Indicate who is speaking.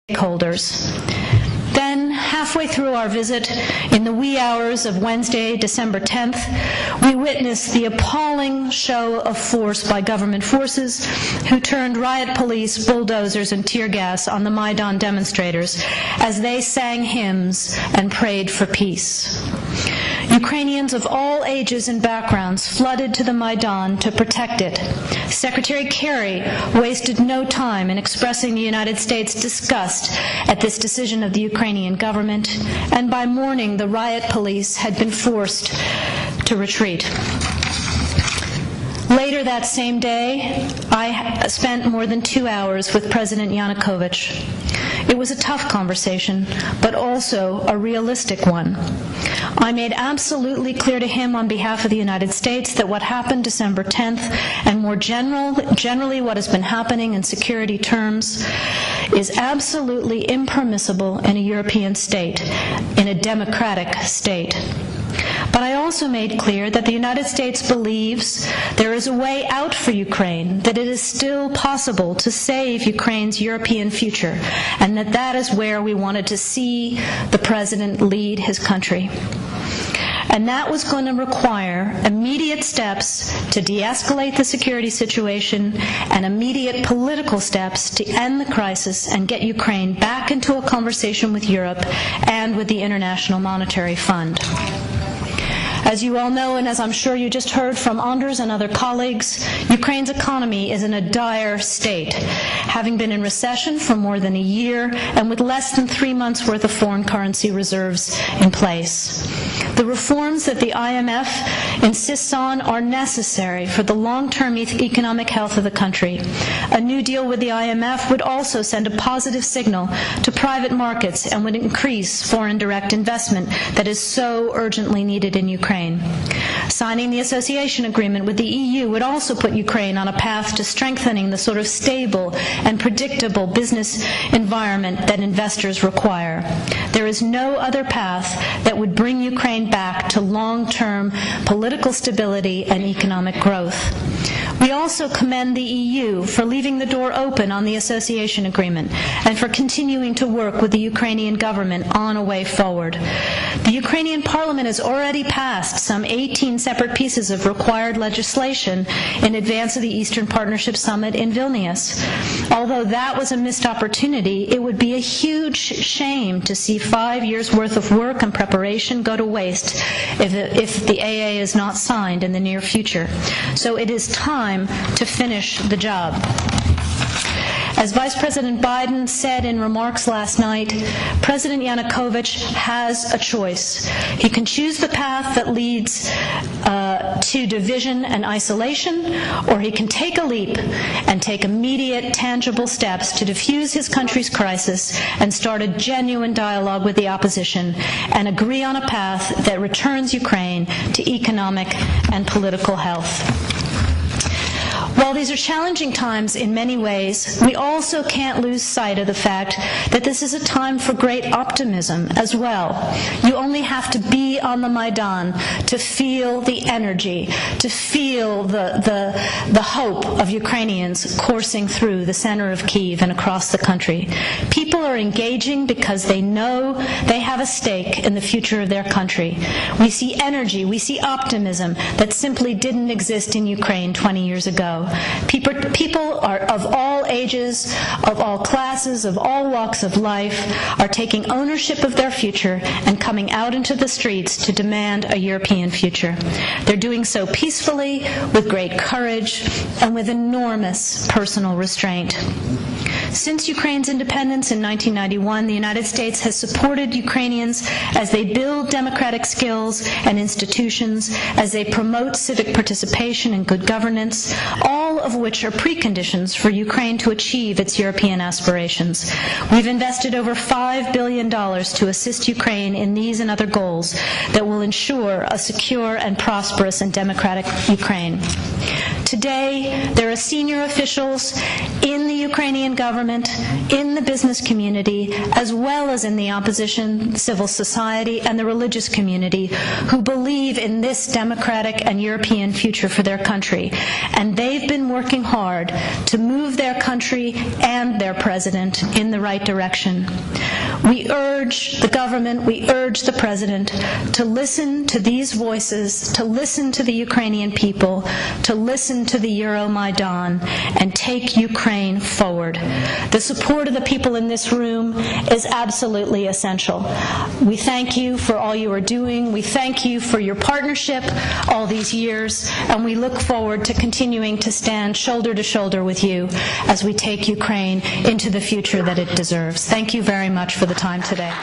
Speaker 1: stakeholders. Then, halfway through our visit, in the wee hours of Wednesday, December 10th, we witnessed the appalling show of force by government forces who turned riot police, bulldozers, and tear gas on the Майдан demonstrators as they sang hymns and prayed for peace. Ukrainians of all ages and backgrounds flooded to the Майдан to protect it. Secretary Kerry wasted no time in expressing the United States' disgust at this decision of the Ukrainian government, and by morning the riot police had been forced to retreat. Later that same day, I spent more than 2 hours with President Yanukovych. It was a tough conversation, but also a realistic one. I made absolutely clear to him on behalf of the United States that what happened December 10th, and more generally what has been happening in security terms, is absolutely impermissible in a European state, in a democratic state. But I also made clear that the United States believes there is a way out for Ukraine, that it is still possible to save Ukraine's European future, and that that is where we wanted to see the President lead his country. And that was going to require immediate steps to de-escalate the security situation and immediate political steps to end the crisis and get Ukraine back into a conversation with Europe and with the International Monetary Fund. As you all know, and as I'm sure you just heard from Anders and other colleagues, Ukraine's economy is in a dire state, having been in recession for more than a year and with less than 3 months' worth of foreign currency reserves in place. The reforms that the IMF insists on are necessary for the long-term economic health of the country. A new deal with the IMF would also send a positive signal to private markets and would increase foreign direct investment that is so urgently needed in Ukraine. Signing the association agreement with the EU would also put Ukraine on a path to strengthening the sort of stable and predictable business environment that investors require. There is no other path that would bring Ukraine back to long-term political stability and economic growth. We also commend the EU for leaving the door open on the association agreement and for continuing to work with the Ukrainian government on a way forward. The Ukrainian parliament has already passed some 18 separate pieces of required legislation in advance of the Eastern Partnership Summit in Vilnius. Although that was a missed opportunity, it would be a huge shame to see 5 years' worth of work and preparation go to waste if the AA is not signed in the near future. So it is time to finish the job. As Vice President Biden said in remarks last night, President Yanukovych has a choice. He can choose the path that leads to division and isolation, or he can take a leap and take immediate, tangible steps to defuse his country's crisis and start a genuine dialogue with the opposition and agree on a path that returns Ukraine to economic and political health. While these are challenging times in many ways, we also can't lose sight of the fact that this is a time for great optimism as well. You only have to be on the Майдан to feel the energy, to feel the hope of Ukrainians coursing through the center of Kyiv and across the country. People are engaging because they know they have a stake in the future of their country. We see energy, we see optimism that simply didn't exist in Ukraine 20 years ago. People are of all ages, of all classes, of all walks of life, are taking ownership of their future and coming out into the streets to demand a European future. They're doing so peacefully, with great courage, and with enormous personal restraint. Since Ukraine's independence in 1991, the United States has supported Ukrainians as they build democratic skills and institutions, as they promote civic participation and good governance, all of which are preconditions for Ukraine to achieve its European aspirations. We've invested over $5 billion to assist Ukraine in these and other goals that will ensure a secure and prosperous and democratic Ukraine. Today, there are senior officials in the Ukrainian government, in the business community, as well as in the opposition, civil society, and the religious community who believe in this democratic and European future for their country. And they've been working hard to move their country and their president in the right direction. We urge the government, we urge the president to listen to these voices, to listen to the Ukrainian people, to listen to the Euromaidan, and take Ukraine forward. The support of the people in this room is absolutely essential. We thank you for all you are doing. We thank you for your partnership all these years, and we look forward to continuing to stand shoulder to shoulder with you as we take Ukraine into the future that it deserves. Thank you very much for the time today.